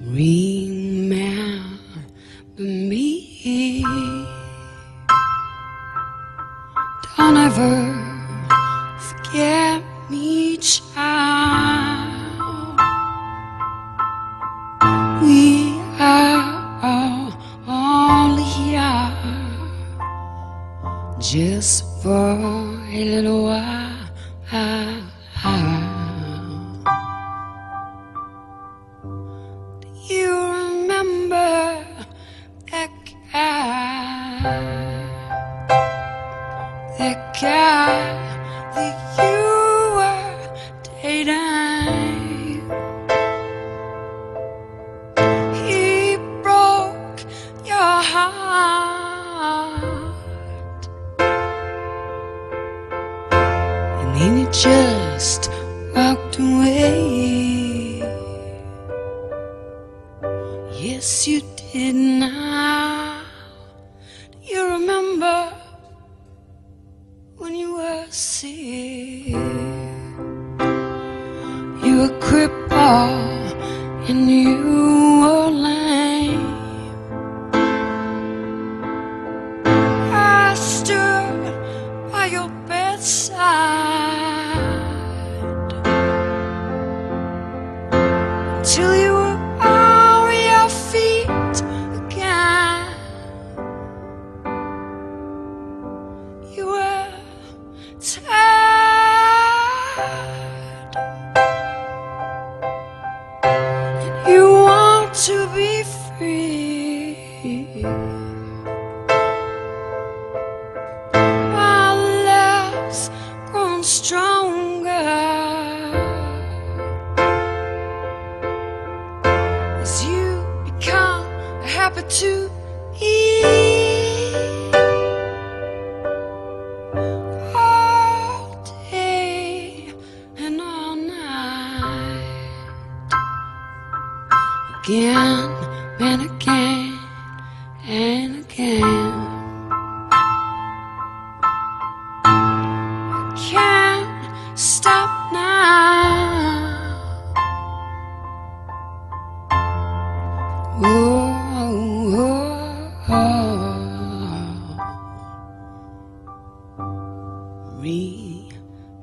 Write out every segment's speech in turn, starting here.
Remember me. Don't ever forget me, child. We are all only here just for a little while. Do you remember that guy? That guy that you were dating? He broke your heart, and then you just walked away. Yes, you did. Now, do you remember when you were sick? You were crippled and you were lame. I stood by your bedside until you were on your feet again. You were tired and you want to be free. My love's grown stronger as you become a habit to eat all day and all night, again and again and again. I can't stop now.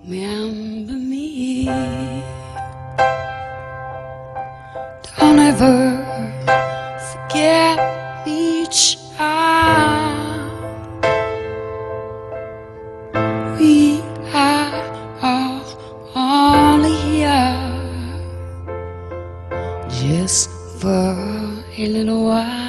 Remember me. Don't ever forget me, child. We are all only here just for a little while.